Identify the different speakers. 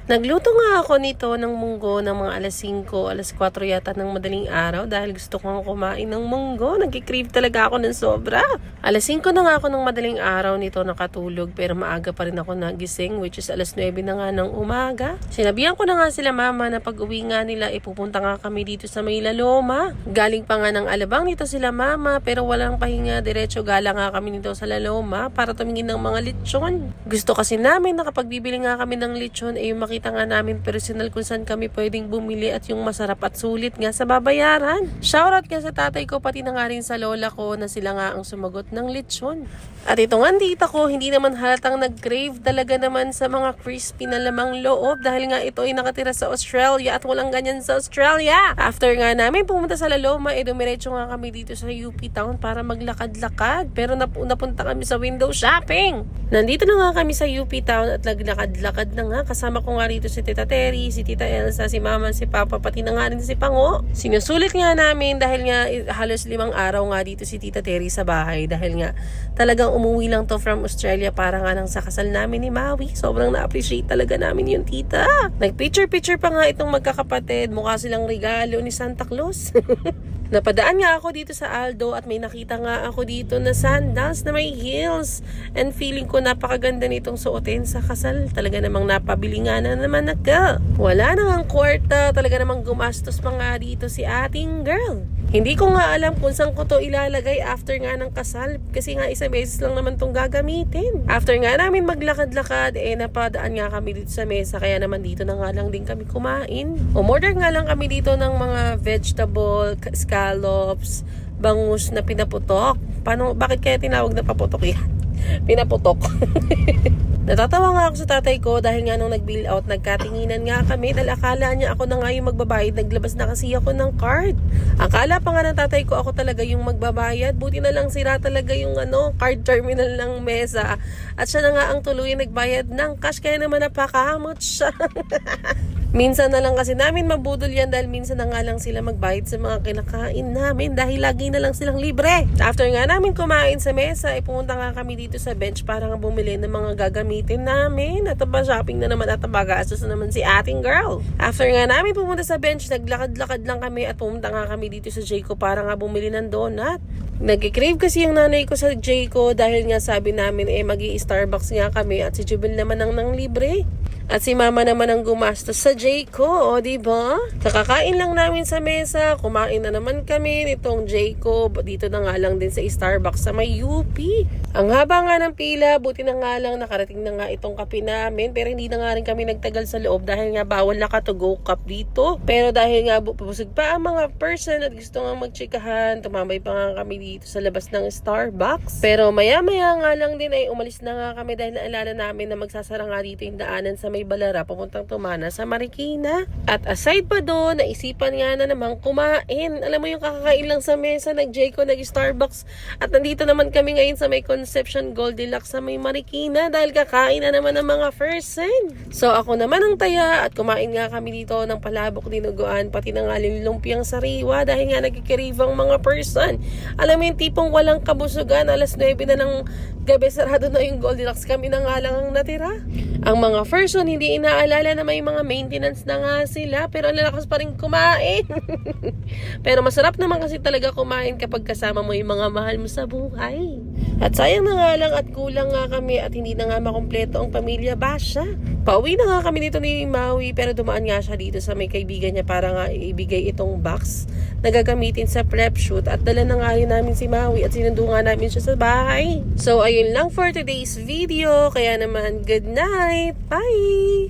Speaker 1: Nagluto nga ako nito ng munggo ng mga alas 5, alas 4 yata ng madaling araw dahil gusto kong kumain ng munggo. Nagkikrave talaga ako ng sobra. Alas 5 na nga ako ng madaling araw nito nakatulog pero maaga pa rin ako nagising, which is alas 9 na nga ng umaga. Sinabihan ko na nga sila mama na pag uwi nga nila ipupunta nga kami dito sa May Laloma. Galing pa nga ng Alabang nito sila mama pero walang pahinga, diretso gala nga kami nito sa Laloma para tumingin ng mga lechon. Gusto kasi namin na kapag bibili nga kami ng lechon ay makita nga namin personal kung saan kami pwedeng bumili at yung masarap at sulit nga sa babayaran. Shoutout nga sa tatay ko pati na nga rin sa lola ko na sila nga ang sumagot ng lechon. At ito nga tita ko, hindi naman halatang nag-crave talaga naman sa mga crispy na lamang loob dahil nga ito ay nakatira sa Australia at walang ganyan sa Australia. After nga namin pumunta sa Laloma, dumiretso nga kami dito sa UP Town para maglakad-lakad. Pero napunta kami sa window shopping. Nandito na nga kami sa UP Town at naglakad-lakad na nga. Kasama ko nga rito si Tita Terry, si Tita Elsa, si Mama, si Papa, pati na nga rin si Pango. Sinusulit nga namin dahil nga halos 5 araw nga dito si Tita Terry sa bahay dahil nga talagang umuwi lang to from Australia para nga nang sa kasal namin ni Maui. Sobrang na-appreciate talaga namin yung tita. Nag-picture-picture pa nga itong magkakapatid. Mukha silang regalo ni Santa Claus. Napadaan nga ako dito sa Aldo at may nakita nga ako dito na sandals na may heels. And feeling ko napakaganda nitong suotin sa kasal. Talaga namang napabili nga na naman ako. Wala nang kwarta. Talaga namang gumastos pa nga dito si ating girl. Hindi ko nga alam kung saan ko to ilalagay after nga ng kasal. Kasi nga isang beses lang naman tong gagamitin. After nga namin maglakad-lakad, napadaan nga kami dito sa mesa. Kaya naman dito na nga lang din kami kumain. Umorder nga lang kami dito ng mga vegetable, scallops, bangus na pinaputok. Bakit kaya tinawag na paputok yan? Pinaputok. Natatawa nga ako sa tatay ko dahil nga nung nag-bill out, nagkatinginan nga kami dahil akala niya ako na nga yung magbabayad. Naglabas na kasi ako ng card. Akala pa nga ng tatay ko ako talaga yung magbabayad. Buti na lang sira talaga yung card terminal ng mesa. At siya na nga ang tuluyan nagbayad ng cash kaya naman napakamot siya. Minsan na lang kasi namin mabudol yan dahil minsan na nga lang sila magbayad sa mga kinakain namin dahil lagi na lang silang libre. After nga namin kumain sa mesa, pumunta nga kami dito sa bench para nga bumili ng mga gagamitin namin. At shopping na naman at bagastos na naman si ating girl. After nga namin pumunta sa bench, naglakad-lakad lang kami at pumunta nga kami dito sa Jayco para nga bumili ng donut. Nag-crave kasi yung nanay ko sa Jayco dahil nga sabi namin magi-Starbucks nga kami at si Jubil naman ang nang libre. At si mama naman ang gumastos sa Jayco, diba? Kakakain lang namin sa mesa, kumain na naman kami nitong Jayco. Dito na nga lang din sa Starbucks sa may UP. Ang haba nga ng pila, buti na nga lang nakarating na nga itong kape namin. Pero hindi na nga rin kami nagtagal sa loob dahil nga bawal na to-go cup dito. Pero dahil nga busog pa ang mga person at gusto nga magtsikahan, tumambay pa nga kami dito sa labas ng Starbucks. Pero maya-maya nga lang din ay umalis na nga kami dahil naalala namin na magsasara nga dito yung daanan sa may Balara papuntang Tumana sa Marikina. At aside pa doon, naisipan nga na namang kumain. Alam mo yung kakakain lang sa mesa, nag-Jayco, nag-Starbucks. At nandito naman kami ngayon sa may Conception Goldilocks sa may Marikina dahil kakain na naman ng mga person. So ako naman ang taya at kumain nga kami dito ng palabok dinuguan pati ng lumpiang sariwa dahil nga nagkikiribang mga person. Alam mo yung tipong walang kabusugan, alas 9 na ng gabi, sarado na yung Goldilocks, kami na nga lang ang natira. Ang mga person hindi inaalala na may mga maintenance na nga sila pero lalakas pa rin kumain. Pero masarap naman kasi talaga kumain kapag kasama mo yung mga mahal mo sa buhay. At sayang na nga lang at kulang nga kami at hindi na nga makumpleto ang pamilya Basha. Pauwi na nga kami dito ni Maui pero dumaan nga siya dito sa may kaibigan niya para nga ibigay itong box na gagamitin sa prep shoot at dala na nga rin namin si Maui at sinundo nga namin siya sa bahay. So ayun lang for today's video. Kaya naman good night. Bye!